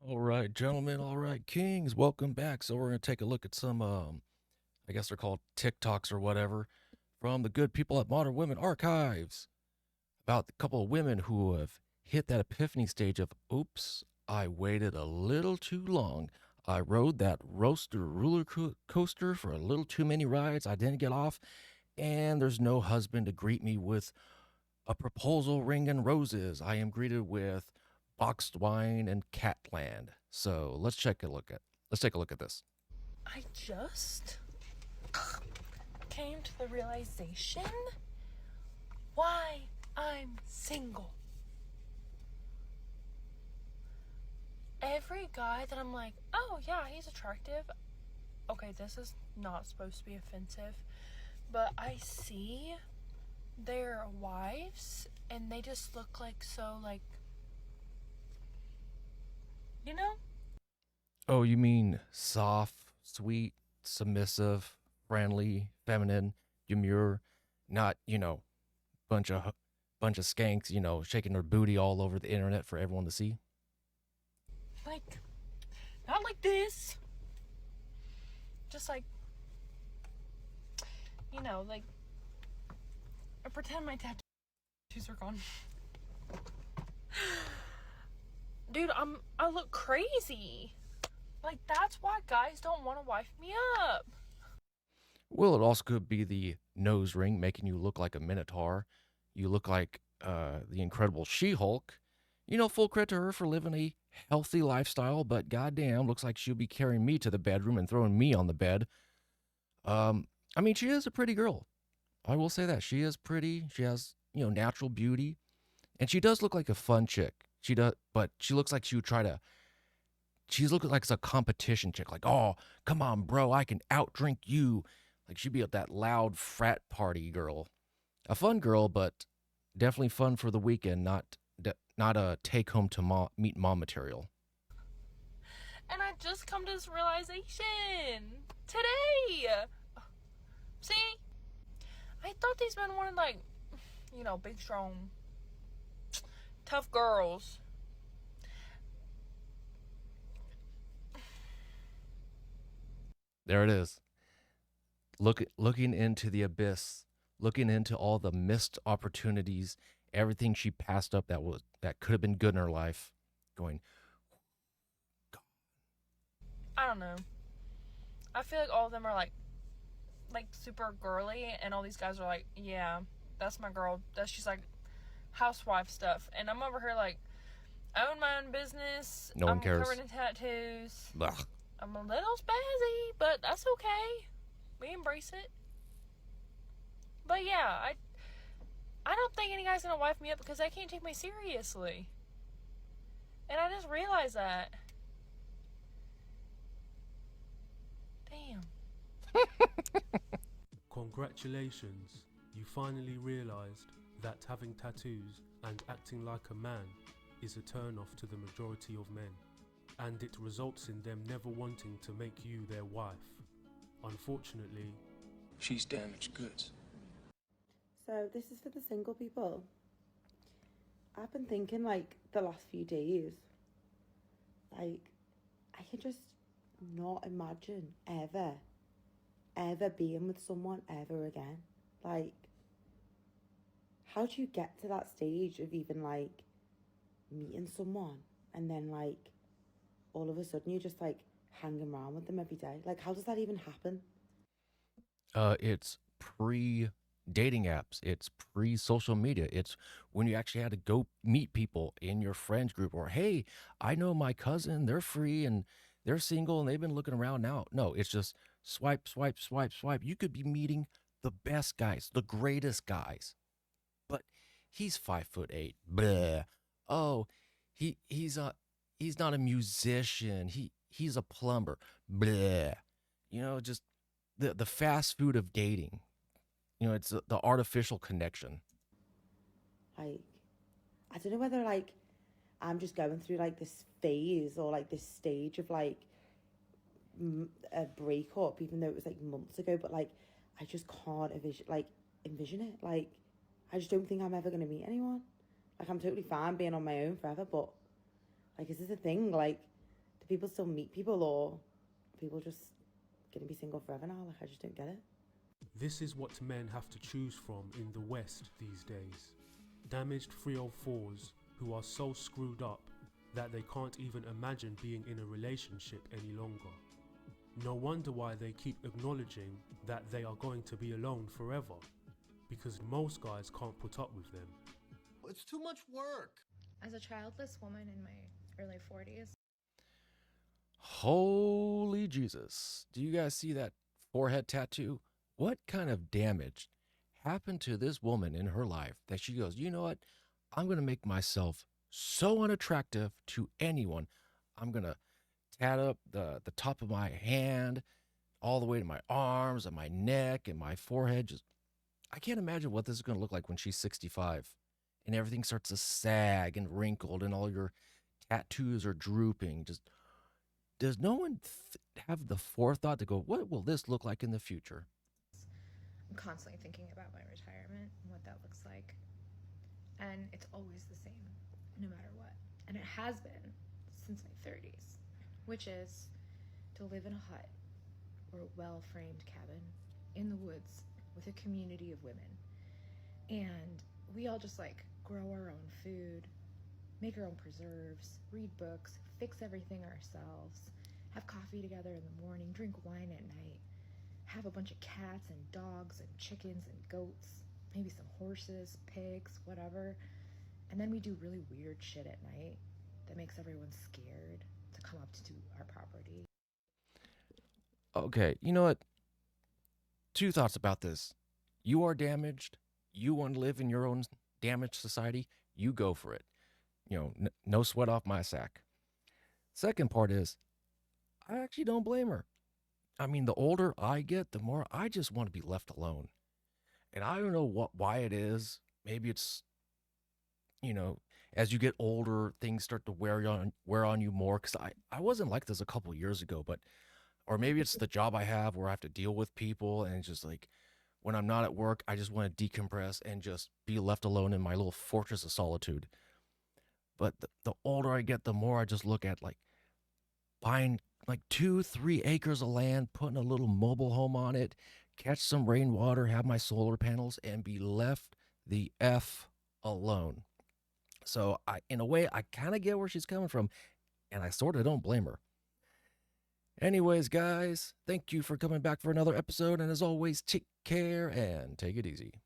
All right, gentlemen. All right, kings. Welcome back. So we're gonna take a look at some, I guess they're called TikToks or whatever, from the good people at Modern Women Archives about a couple of women who have hit that epiphany stage of, oops, I waited a little too long. I rode that roaster coaster for a little too many rides. I didn't get off, and there's no husband to greet me with a proposal ring and roses. I am greeted with boxed wine and catland. So let's take a look at this. I just came to the realization why I'm single. Every guy that I'm like, oh yeah, he's attractive. Okay, this is not supposed to be offensive, but I see their wives and they just look like so like, you know? Oh, you mean soft, sweet, submissive, friendly, feminine, demure, not, bunch of bunch of skanks, shaking their booty all over the internet for everyone to see. Like, not like this. Just like, like, I pretend my tattoos are gone. Dude, I look crazy. Like, that's why guys don't want to wife me up. Well, it also could be the nose ring making you look like a minotaur. You look like the incredible She-Hulk. Full credit to her for living a healthy lifestyle, but goddamn, looks like she'll be carrying me to the bedroom and throwing me on the bed. I mean, she is a pretty girl. I will say that she is pretty. She has natural beauty, and she does look like a fun chick. She does, but she looks like she would try to. She's looking like a competition chick. Like, oh, come on, bro, I can outdrink you. Like she'd be that loud frat party girl, a fun girl, but definitely fun for the weekend. Not a take home to meet mom material. And I just come to this realization today. See? I thought these men wanted, like, big, strong, tough girls. There it is. Looking into the abyss, looking into all the missed opportunities, everything she passed up that could have been good in her life. Going, I don't know. I feel like all of them are, like super girly, and all these guys are like, yeah, that's my girl. She's like housewife stuff. And I'm over here like, I own my own business. no one I'm covered cares. in tattoos. Ugh. I'm a little spazzy, but that's okay. We embrace it. But yeah, I don't think any guy's gonna wife me up because they can't take me seriously. And I just realized that. Damn. Congratulations, you finally realised that having tattoos and acting like a man is a turn off to the majority of men, and it results in them never wanting to make you their wife. Unfortunately, she's damaged goods. So this is for the single people. I've been thinking like the last few days, like I can just not imagine ever being with someone ever again. Like, how do you get to that stage of even like meeting someone and then like all of a sudden you're just like hanging around with them every day? Like, how does that even happen? It's pre dating apps. It's pre social media. It's when you actually had to go meet people in your friends group, or hey, I know my cousin. They're free and they're single and they've been looking around now. No, it's just swipe, swipe, swipe, swipe. You could be meeting the best guys, the greatest guys, but he's 5'8". Bleh. Oh, he's not a musician. He's a plumber. Bleh. Just the fast food of dating. It's the artificial connection. Like, I don't know whether like I'm just going through like this phase or like this stage of like a breakup, even though it was like months ago. But like, I just can't envision it. Like, I just don't think I'm ever gonna meet anyone. Like, I'm totally fine being on my own forever, but like, is this a thing? Like, Do people still meet people, or are people just gonna be single forever now? Like, I just don't get it. This is what men have to choose from in the West these days. Damaged 304s who are so screwed up that they can't even imagine being in a relationship any longer. No wonder why they keep acknowledging that they are going to be alone forever, because most guys can't put up with them. It's too much work. As a childless woman in my early 40s, Holy Jesus. Do you guys see that forehead tattoo? What kind of damage happened to this woman in her life that she goes, you know what? I'm going to make myself so unattractive to anyone. I'm going to tat up the top of my hand all the way to my arms and my neck and my forehead. Just, I can't imagine what this is going to look like when she's 65 and everything starts to sag and wrinkled and all your tattoos are drooping. Just, does no one have the forethought to go, what will this look like in the future? I'm constantly thinking about my retirement and what that looks like. And it's always the same, no matter what. And it has been since my 30s, which is to live in a hut or a well-framed cabin in the woods with a community of women. And we all just like grow our own food, make our own preserves, read books, fix everything ourselves, have coffee together in the morning, drink wine at night, have a bunch of cats and dogs and chickens and goats, maybe some horses, pigs, whatever. And then we do really weird shit at night that makes everyone scared to come up to our property. Okay, you know what? Two thoughts about this. You are damaged. You want to live in your own damaged society. You go for it. You know, no sweat off my sack. Second part is, I actually don't blame her. I mean, the older I get, the more I just want to be left alone. And I don't know why it is. Maybe it's, you know, as you get older, things start to wear on you more. Because I wasn't like this a couple years ago, but or maybe it's the job I have where I have to deal with people, and it's just like when I'm not at work, I just want to decompress and just be left alone in my little fortress of solitude. But the older I get, the more I just look at like buying like 2-3 acres of land, putting a little mobile home on it, catch some rainwater, have my solar panels, and be left the F alone. So in a way, I kind of get where she's coming from, and I sort of don't blame her. Anyways, guys, thank you for coming back for another episode. And as always, take care and take it easy.